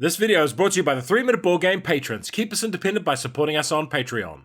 This video is brought to you by the 3 Minute Board Game patrons. Keep us independent by supporting us on Patreon.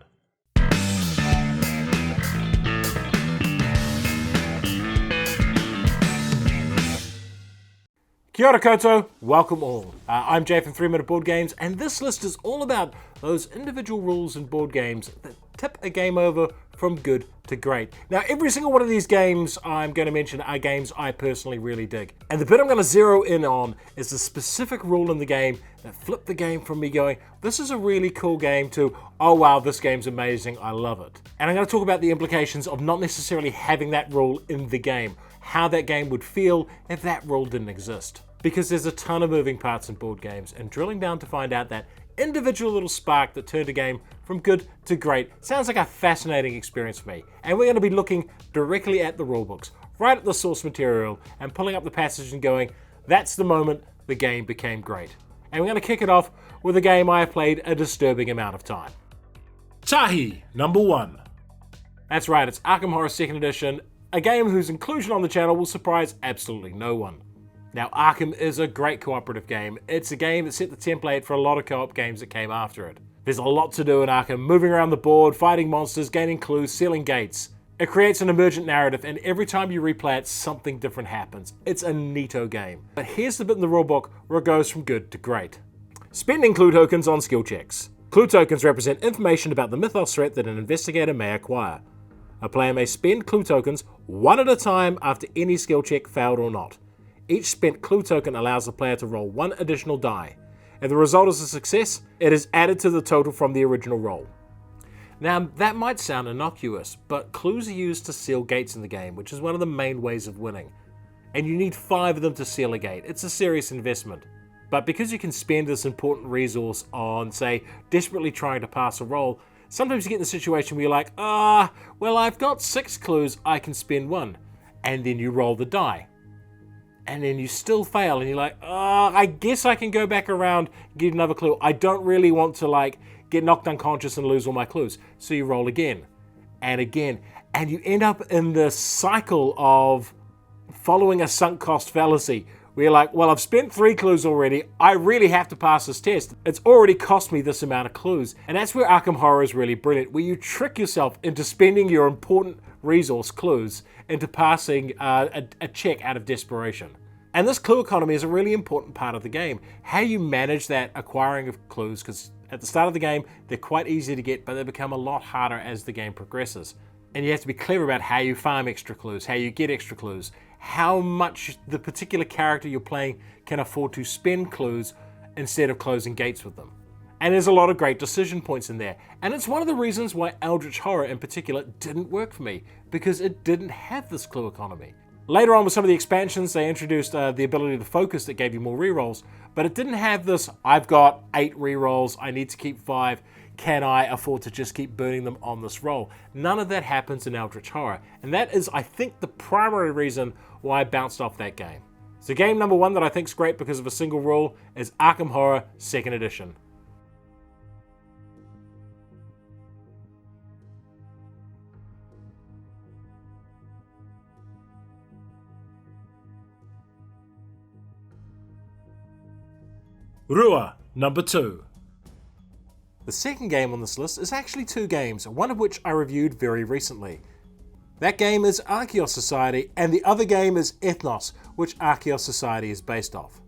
Kia ora koutou, welcome all. I'm Jay from 3 Minute Board Games, and this list is all about those individual rules in board games that tip a game over from good to great. Now, every single one of these games I'm going to mention are games I personally really dig. And the bit I'm going to zero in on is the specific rule in the game that flipped the game from me going, this is a really cool game, to, oh wow, this game's amazing, I love it. And I'm going to talk about the implications of not necessarily having that rule in the game, how that game would feel if that rule didn't exist. Because there's a ton of moving parts in board games, and drilling down to find out that individual little spark that turned a game from good to great sounds like a fascinating experience for me. And we're going to be looking directly at the rulebooks, right at the source material, and pulling up the passage and going, that's the moment the game became great. And we're going to kick it off with a game I have played a disturbing amount of time. Tahi, number 1. That's right, it's Arkham Horror 2nd Edition, a game whose inclusion on the channel will surprise absolutely no one. Now, Arkham is a great cooperative game. It's a game that set the template for a lot of co-op games that came after it. There's a lot to do in Arkham, moving around the board, fighting monsters, gaining clues, sealing gates. It creates an emergent narrative, and every time you replay it, something different happens. It's a neato game. But here's the bit in the rulebook where it goes from good to great. Spending clue tokens on skill checks. Clue tokens represent information about the mythos threat that an investigator may acquire. A player may spend clue tokens one at a time after any skill check failed or not. Each spent clue token allows the player to roll one additional die. If the result is a success, it is added to the total from the original roll. Now, that might sound innocuous, but clues are used to seal gates in the game, which is one of the main ways of winning. And you need 5 of them to seal a gate. It's a serious investment. But because you can spend this important resource on, say, desperately trying to pass a roll, sometimes you get in the situation where you're like, well, I've got 6 clues, I can spend 1. And then you roll the die. And then you still fail, and you're like, I guess I can go back around and get another clue. I don't really want to get knocked unconscious and lose all my clues. So you roll again and again, and you end up in this cycle of following a sunk cost fallacy where you're like, well, I've spent 3 clues already. I really have to pass this test. It's already cost me this amount of clues. And that's where Arkham Horror is really brilliant, where you trick yourself into spending your important resource clues into passing a check out of desperation. And this clue economy is a really important part of the game. How you manage that acquiring of clues, because at the start of the game, they're quite easy to get, but they become a lot harder as the game progresses. And you have to be clever about how you farm extra clues, how you get extra clues, how much the particular character you're playing can afford to spend clues instead of closing gates with them. And there's a lot of great decision points in there. And it's one of the reasons why Eldritch Horror in particular didn't work for me, because it didn't have this clue economy. Later on with some of the expansions, they introduced the ability to focus that gave you more rerolls, but it didn't have this, I've got 8 rerolls, I need to keep 5, can I afford to just keep burning them on this roll? None of that happens in Eldritch Horror, and that is, I think, the primary reason why I bounced off that game. So game number 1 that I think is great because of a single rule is Arkham Horror 2nd Edition. Rua, number 2. The second game on this list is actually 2 games, one of which I reviewed very recently. That game is Archeos Society, and the other game is Ethnos, which Archeos Society is based off.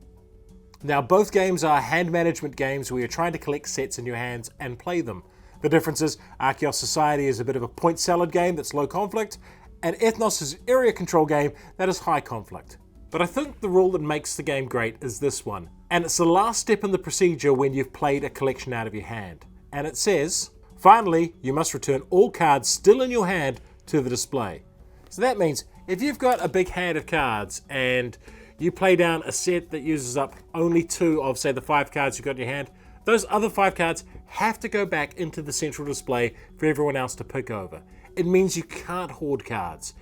Now, both games are hand management games where you're trying to collect sets in your hands and play them. The difference is Archeos Society is a bit of a point salad game that's low conflict, and Ethnos is an area control game that is high conflict. But I think the rule that makes the game great is this one. And it's the last step in the procedure when you've played a collection out of your hand. And it says, finally, you must return all cards still in your hand to the display. So that means if you've got a big hand of cards and you play down a set that uses up only 2 of, say, the 5 cards you've got in your hand, those other 5 cards have to go back into the central display for everyone else to pick over. It means you can't hoard cards.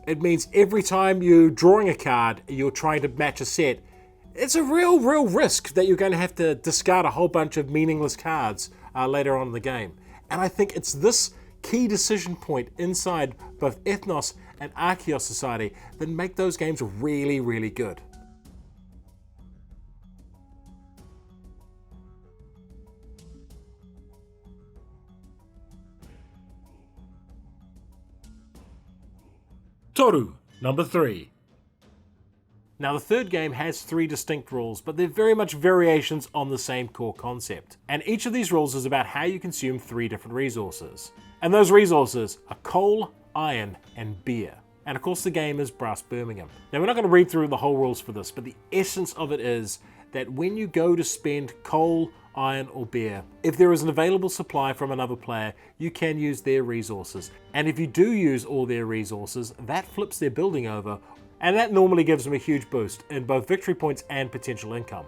It means every time you're drawing a card, you're trying to match a set, it's a real risk that you're going to have to discard a whole bunch of meaningless cards later on in the game. And I think it's this key decision point inside both Ethnos and Archeos Society that make those games really, really good. Toru, number 3. Now the third game has 3 distinct rules, but they're very much variations on the same core concept. And each of these rules is about how you consume 3 different resources. And those resources are coal, iron, and beer. And of course the game is Brass Birmingham. Now we're not going to read through the whole rules for this, but the essence of it is that when you go to spend coal, iron, or beer, if there is an available supply from another player, you can use their resources. And if you do use all their resources, that flips their building over, and that normally gives them a huge boost in both victory points and potential income.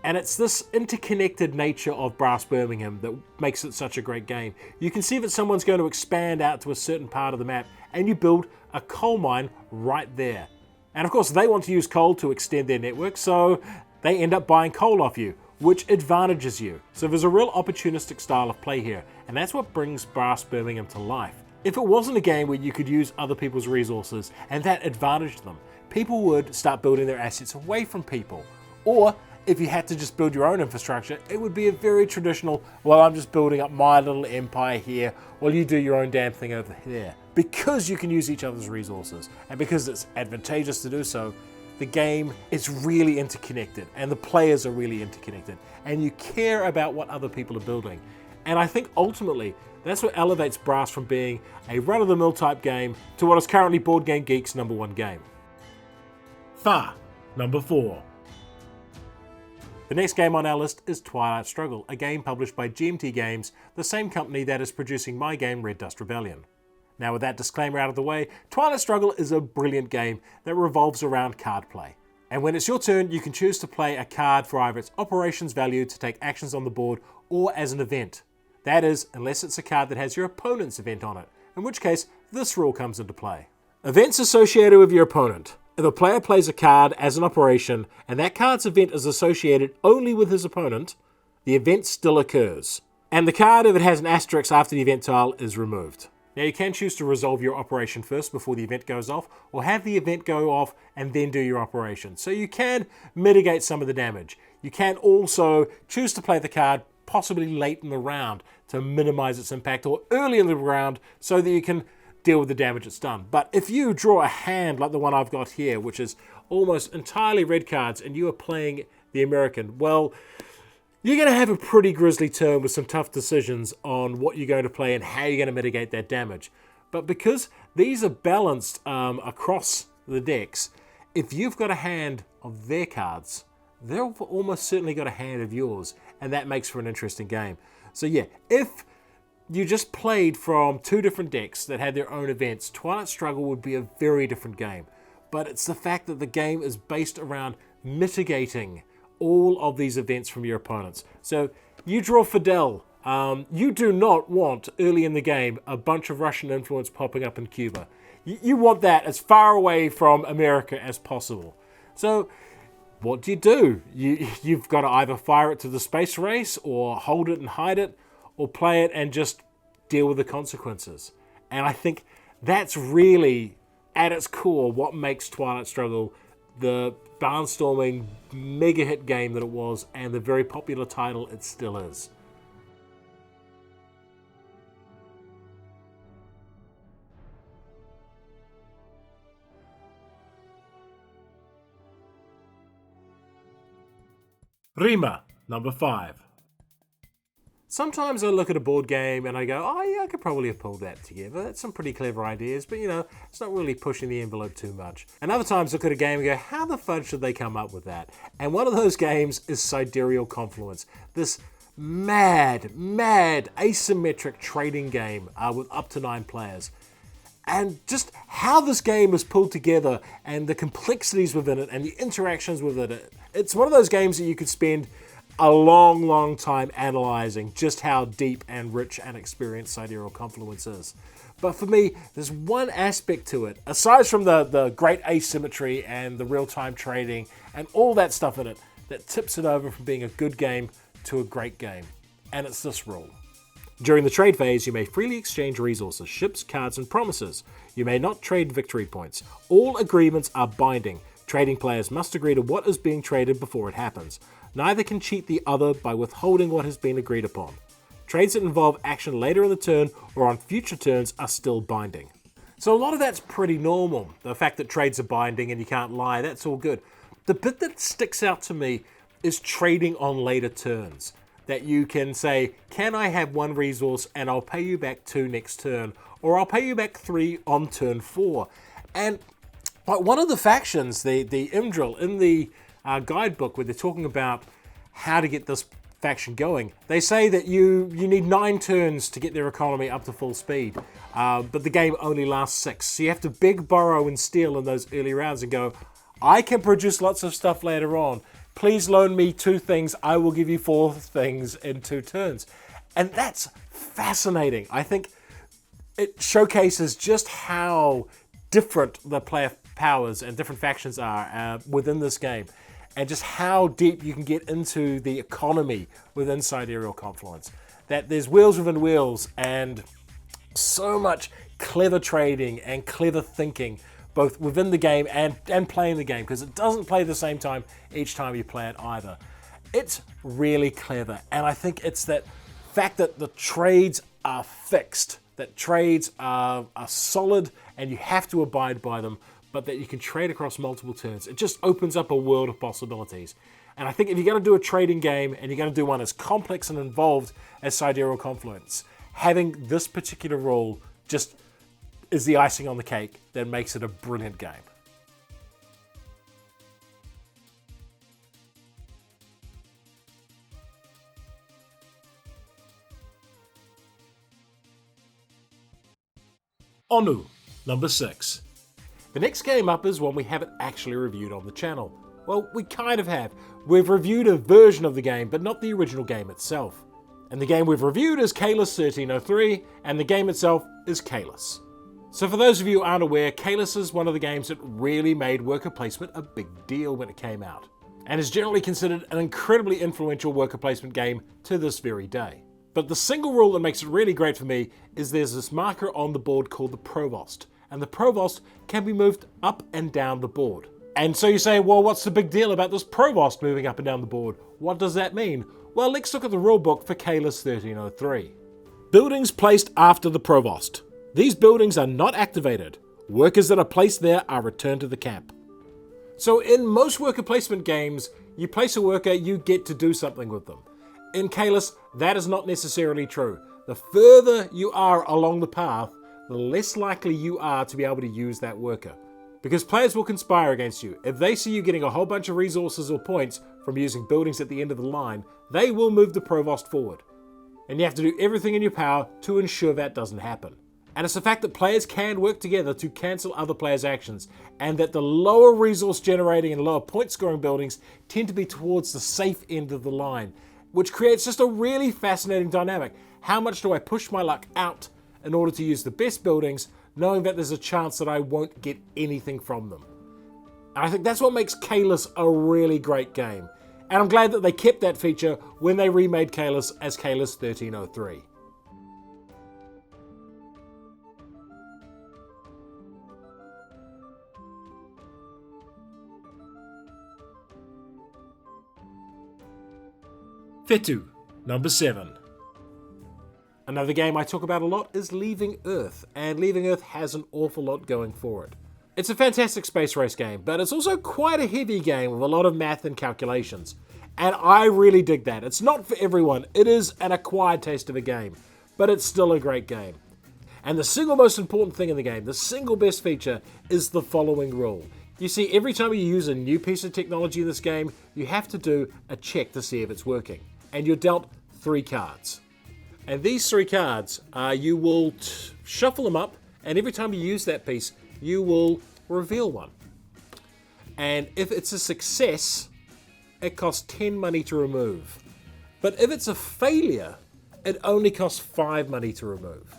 And it's this interconnected nature of Brass Birmingham that makes it such a great game. You can see that someone's going to expand out to a certain part of the map, and you build a coal mine right there. And of course they want to use coal to extend their network, so they end up buying coal off you, which advantages you. So there's a real opportunistic style of play here, and that's what brings Brass Birmingham to life. If it wasn't a game where you could use other people's resources and that advantaged them, people would start building their assets away from people. Or if you had to just build your own infrastructure, it would be a very traditional, well, I'm just building up my little empire here while you do your own damn thing over there. Because you can use each other's resources, and because it's advantageous to do so, the game is really interconnected, and the players are really interconnected, and you care about what other people are building. And I think ultimately, that's what elevates Brass from being a run-of-the-mill type game to what is currently Board Game Geek's #1 game. Number 4. The next game on our list is Twilight Struggle, a game published by GMT Games, the same company that is producing my game Red Dust Rebellion. Now with that disclaimer out of the way, Twilight Struggle is a brilliant game that revolves around card play. And when it's your turn, you can choose to play a card for either its operations value to take actions on the board or as an event. That is, unless it's a card that has your opponent's event on it, in which case this rule comes into play. Events associated with your opponent. If a player plays a card as an operation and that card's event is associated only with his opponent, the event still occurs. And the card, if it has an asterisk after the event tile, is removed. Now you can choose to resolve your operation first before the event goes off, or have the event go off and then do your operation. So you can mitigate some of the damage. You can also choose to play the card possibly late in the round to minimize its impact, or early in the round so that you can deal with the damage it's done. But if you draw a hand like the one I've got here, which is almost entirely red cards, and you are playing the American, well, you're going to have a pretty grisly turn with some tough decisions on what you're going to play and how you're going to mitigate that damage. But because these are balanced across the decks, if you've got a hand of their cards, they've almost certainly got a hand of yours, and that makes for an interesting game. So yeah, if you just played from 2 different decks that had their own events, Twilight Struggle would be a very different game. But it's the fact that the game is based around mitigating all of these events from your opponents. So you draw Fidel. You do not want, early in the game, a bunch of Russian influence popping up in Cuba. You want that as far away from America as possible. So what do? You've got to either fire it to the space race, or hold it and hide it, or play it and just deal with the consequences. And I think that's really, at its core, what makes Twilight Struggle the barnstorming mega hit game that it was, and the very popular title it still is. Rima, number 5. Sometimes I look at a board game and I go, oh yeah, I could probably have pulled that together. That's some pretty clever ideas, but you know, it's not really pushing the envelope too much. And other times I look at a game and go, how the fudge did they come up with that? And one of those games is Sidereal Confluence. This mad asymmetric trading game with up to 9 players. And just how this game is pulled together, and the complexities within it, and the interactions within it. It's one of those games that you could spend a long time analyzing just how deep and rich and experienced Sidereal Confluence is. But for me, there's one aspect to it, aside from the great asymmetry and the real-time trading and all that stuff in it, that tips it over from being a good game to a great game. And it's this rule. During the trade phase, you may freely exchange resources, ships, cards, and promises. You may not trade victory points. All agreements are binding. Trading players must agree to what is being traded before it happens. Neither can cheat the other by withholding what has been agreed upon. Trades that involve action later in the turn or on future turns are still binding. So a lot of that's pretty normal. The fact that trades are binding and you can't lie, that's all good. The bit that sticks out to me is trading on later turns. That you can say, can I have 1 resource and I'll pay you back 2 next turn, or I'll pay you back 3 on turn 4. And like one of the factions, the Imdril, in the guidebook where they're talking about how to get this faction going, they say that you need 9 turns to get their economy up to full speed, but the game only lasts 6. So you have to beg, borrow, and steal in those early rounds and go, I can produce lots of stuff later on. Please loan me 2 things. I will give you 4 things in 2 turns. And that's fascinating. I think it showcases just how different the player powers and different factions are within this game, and just how deep you can get into the economy within Sidereal Confluence. That there's wheels within wheels and so much clever trading and clever thinking, both within the game and playing the game, because it doesn't play the same time each time you play it either. It's really clever, and I think it's that fact that the trades are fixed, that trades are solid and you have to abide by them, but that you can trade across multiple turns. It just opens up a world of possibilities. And I think if you're going to do a trading game and you're going to do one as complex and involved as Sidereal Confluence, having this particular rule just is the icing on the cake that makes it a brilliant game. Onu, number 6. The next game up is one we haven't actually reviewed on the channel. Well, we kind of have. We've reviewed a version of the game, but not the original game itself. And the game we've reviewed is Caylus 1303, and the game itself is Caylus. So for those of you who aren't aware, Caylus is one of the games that really made worker placement a big deal when it came out, and is generally considered an incredibly influential worker placement game to this very day. But the single rule that makes it really great for me is there's this marker on the board called the Provost, and the Provost can be moved up and down the board. And so you say, well, what's the big deal about this Provost moving up and down the board? What does that mean? Well, let's look at the rulebook for Caylus 1303. Buildings placed after the Provost. These buildings are not activated. Workers that are placed there are returned to the camp. So in most worker placement games, you place a worker, you get to do something with them. In Caylus, that is not necessarily true. The further you are along the path, the less likely you are to be able to use that worker. Because players will conspire against you. If they see you getting a whole bunch of resources or points from using buildings at the end of the line, they will move the Provost forward. And you have to do everything in your power to ensure that doesn't happen. And it's the fact that players can work together to cancel other players' actions, and that the lower resource generating and lower point scoring buildings tend to be towards the safe end of the line, which creates just a really fascinating dynamic. How much do I push my luck out in order to use the best buildings, knowing that there's a chance that I won't get anything from them? And I think that's what makes Caylus a really great game. And I'm glad that they kept that feature when they remade Caylus as Caylus 1303. Fetu, number 7. Another game I talk about a lot is Leaving Earth, and Leaving Earth has an awful lot going for it. It's a fantastic space race game, but it's also quite a heavy game with a lot of math and calculations. And I really dig that. It's not for everyone. It is an acquired taste of a game, but it's still a great game. And the single most important thing in the game, the single best feature, is the following rule. You see, every time you use a new piece of technology in this game, you have to do a check to see if it's working. And you're dealt 3 cards. And these 3 cards, you will shuffle them up, and every time you use that piece, you will reveal one. And if it's a success, it costs 10 money to remove. But if it's a failure, it only costs 5 money to remove.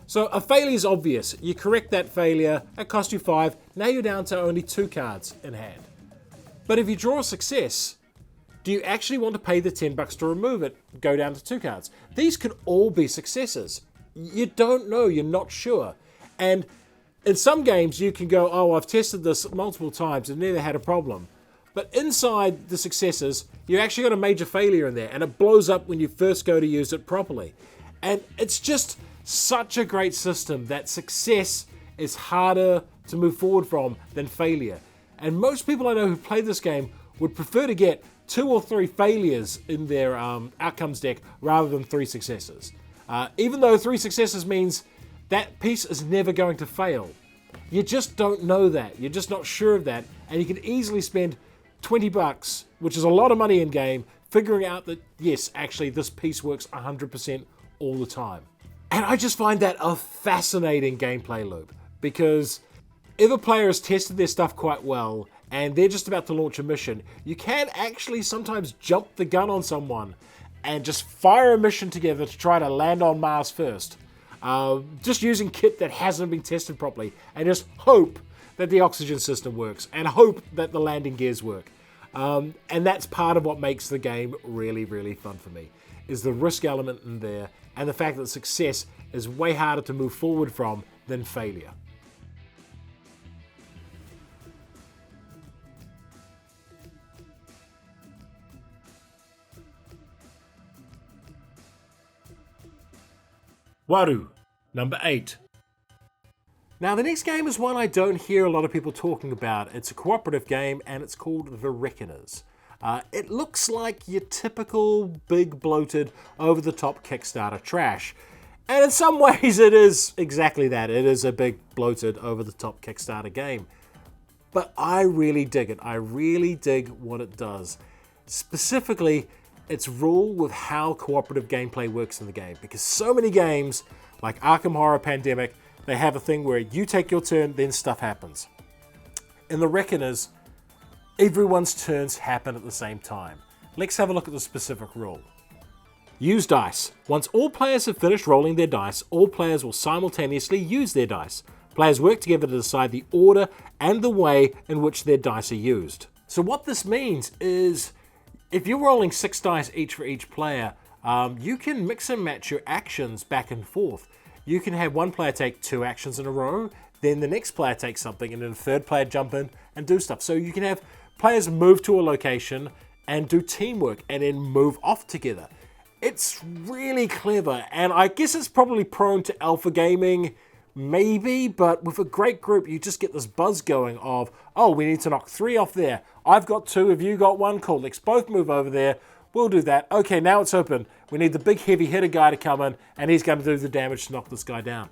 So a failure is obvious. You correct that failure, it costs you 5, now you're down to only 2 cards in hand. But if you draw a success, do you actually want to pay the $10 to remove it, go down to 2 cards? These can all be successes. You don't know, you're not sure. And in some games you can go, oh, I've tested this multiple times and never had a problem. But inside the successes, you actually got a major failure in there, and it blows up when you first go to use it properly. And it's just such a great system that success is harder to move forward from than failure. And most people I know who play this game would prefer to get 2 or 3 failures in their outcomes deck rather than 3 successes. Even though 3 successes means that piece is never going to fail. You just don't know that. You're just not sure of that. And you can easily spend $20, which is a lot of money in game, figuring out that, yes, actually this piece works 100% all the time. And I just find that a fascinating gameplay loop, because if a player has tested their stuff quite well and they're just about to launch a mission, you can actually sometimes jump the gun on someone and just fire a mission together to try to land on Mars first. Just using kit that hasn't been tested properly, and just hope that the oxygen system works and hope that the landing gears work. And that's part of what makes the game really, really fun for me, is the risk element in there and the fact that success is way harder to move forward from than failure. Waru, number 8. Now the next game is one I don't hear a lot of people talking about. It's a cooperative game and it's called The Reckoners. It looks like your typical big bloated over-the-top Kickstarter trash. And in some ways it is exactly that. It is a big bloated over-the-top Kickstarter game. But I really dig it. I really dig what it does. Specifically, its rule with how cooperative gameplay works in the game. Because so many games, like Arkham Horror Pandemic, they have a thing where you take your turn, then stuff happens. In The Reckoners, everyone's turns happen at the same time. Let's have a look at the specific rule. Use dice. Once all players have finished rolling their dice, all players will simultaneously use their dice. Players work together to decide the order and the way in which their dice are used. So what this means is, if you're rolling 6 dice each for each player, you can mix and match your actions back and forth. You can have one player take 2 actions in a row, then the next player takes something, and then the third player jump in and do stuff. So you can have players move to a location and do teamwork and then move off together. It's really clever, and I guess it's probably prone to alpha gaming, maybe, but with a great group, you just get this buzz going of, oh, we need to knock 3 off there. I've got 2, have you got 1? Cool, let's both move over there. We'll do that. Okay, now it's open. We need the big heavy hitter guy to come in, and he's going to do the damage to knock this guy down.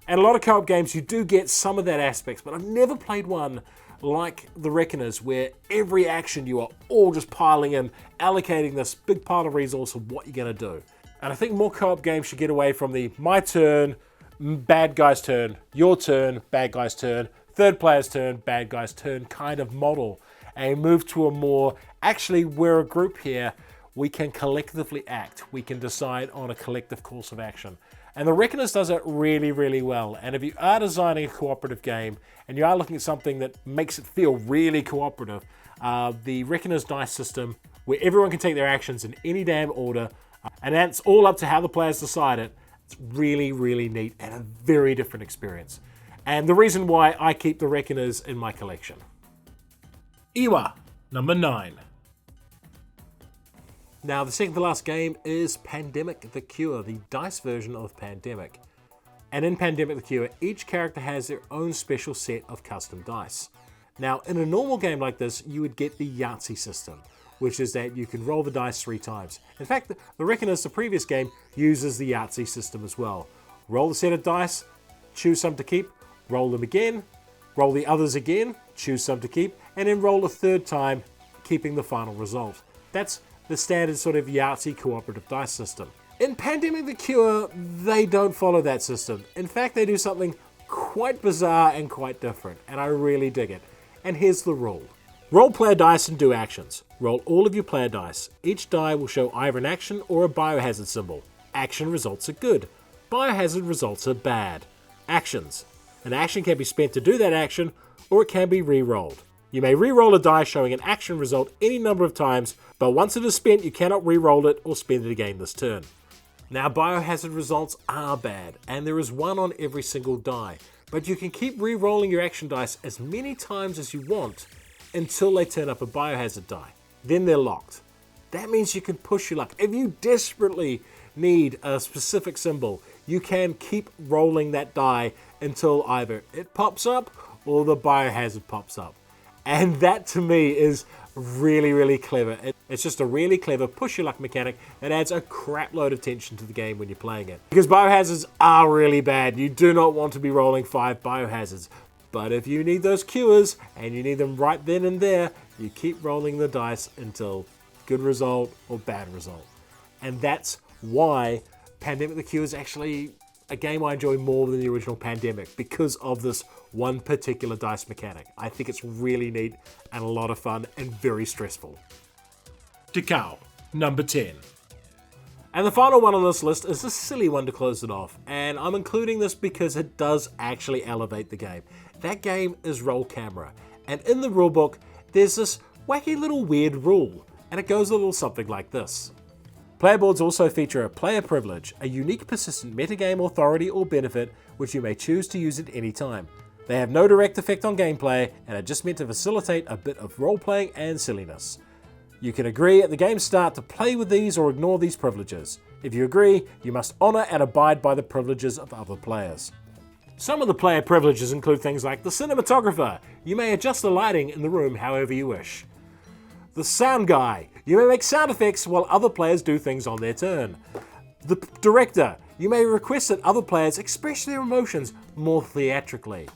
And a lot of co-op games, you do get some of that aspects, but I've never played one like The Reckoners, where every action you are all just piling in, allocating this big pile of resource of what you're going to do. And I think more co-op games should get away from the my turn, bad guy's turn, your turn, bad guy's turn, third player's turn, bad guy's turn kind of model, and move to a more, actually we're a group here, we can collectively act, we can decide on a collective course of action. And The Reckoners does it really, really well. And if you are designing a cooperative game and you are looking at something that makes it feel really cooperative, the Reckoners dice system, where everyone can take their actions in any damn order, and that's all up to how the players decide it, it's really, really neat and a very different experience. And the reason why I keep The Reckoners in my collection. Iwa, number 9. Now, the second to last game is Pandemic the Cure, the dice version of Pandemic. And in Pandemic the Cure, each character has their own special set of custom dice. Now, in a normal game like this, you would get the Yahtzee system, which is that you can roll the dice 3 times. In fact, The Reckoners, the previous game, uses the Yahtzee system as well. Roll the set of dice, choose some to keep, roll them again, roll the others again, choose some to keep, and then roll a third time, keeping the final result. That's the standard sort of Yahtzee cooperative dice system. In Pandemic the Cure, they don't follow that system. In fact, they do something quite bizarre and quite different, and I really dig it. And here's the rule. Roll player dice and do actions. Roll all of your player dice. Each die will show either an action or a biohazard symbol. Action results are good. Biohazard results are bad. Actions. An action can be spent to do that action, or it can be re-rolled. You may re-roll a die showing an action result any number of times, but once it is spent, you cannot re-roll it or spend it again this turn. Now, biohazard results are bad, and there is 1 on every single die, but you can keep re-rolling your action dice as many times as you want until they turn up a biohazard die. Then they're locked. that means you can push your luck. If you desperately need a specific symbol, you can keep rolling that die until either it pops up or the biohazard pops up. And that to me is really, really clever. It's just a really clever push your luck mechanic that adds a crap load of tension to the game when you're playing it. Because biohazards are really bad. You do not want to be rolling 5 biohazards. But if you need those cures and you need them right then and there, you keep rolling the dice until good result or bad result. And that's why Pandemic the Cure is actually a game I enjoy more than the original Pandemic, because of this one particular dice mechanic. I think it's really neat and a lot of fun and very stressful. Tikal, number 10. And the final one on this list is a silly one to close it off, and I'm including this because it does actually elevate the game. That game is Roll Camera, and in the rulebook there's this wacky little weird rule, and it goes a little something like this. Player boards also feature a player privilege, a unique persistent metagame authority or benefit which you may choose to use at any time. They have no direct effect on gameplay and are just meant to facilitate a bit of role-playing and silliness. You can agree at the game's start to play with these or ignore these privileges. If you agree, you must honor and abide by the privileges of other players. Some of the player privileges include things like the cinematographer. You may adjust the lighting in the room however you wish. The sound guy. You may make sound effects while other players do things on their turn. The director. You may request that other players express their emotions more theatrically.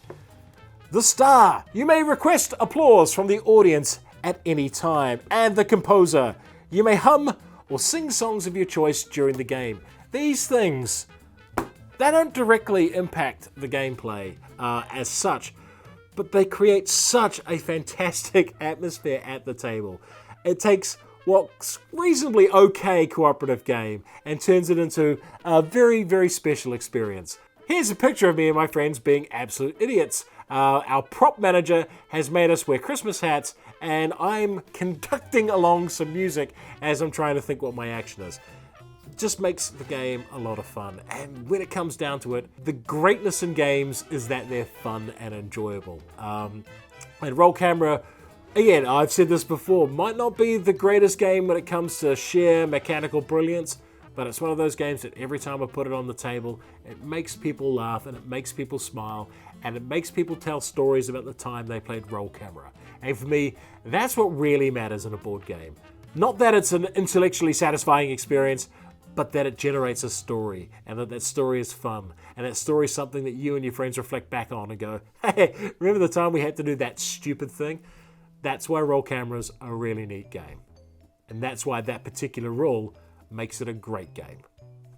The star. You may request applause from the audience at any time. And the composer. You may hum or sing songs of your choice during the game. These things, they don't directly impact the gameplay as such, but they create such a fantastic atmosphere at the table. It takes what's reasonably okay cooperative game and turns it into a very, very special experience. Here's a picture of me and my friends being absolute idiots. Our prop manager has made us wear Christmas hats, and I'm conducting along some music as I'm trying to think what my action is. It just makes the game a lot of fun, and when it comes down to it, the greatness in games is that they're fun and enjoyable. And Roll Camera, again, I've said this before, might not be the greatest game when it comes to sheer mechanical brilliance, but it's one of those games that every time I put it on the table, it makes people laugh and it makes people smile and it makes people tell stories about the time they played Roll Camera. And for me, that's what really matters in a board game. Not that it's an intellectually satisfying experience, but that it generates a story, and that story is fun, and that story is something that you and your friends reflect back on and go, hey, remember the time we had to do that stupid thing? That's why Roll Camera's a really neat game. And that's why that particular rule makes it a great game.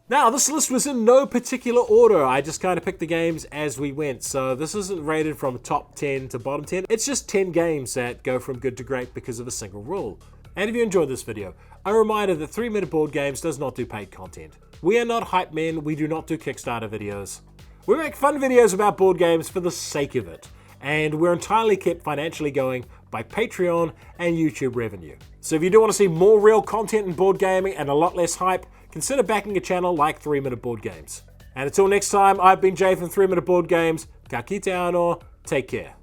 Now, this list was in no particular order. I just kind of picked the games as we went. So this isn't rated from top 10 to bottom 10. It's just 10 games that go from good to great because of a single rule. And if you enjoyed this video, a reminder that 3 Minute Board Games does not do paid content. We are not hype men, we do not do Kickstarter videos. We make fun videos about board games for the sake of it. And we're entirely kept financially going by Patreon and YouTube revenue. So if you do want to see more real content in board gaming and a lot less hype, consider backing a channel like 3 Minute Board Games. And until next time, I've been Jay from 3 Minute Board Games. Ka kite anō, take care.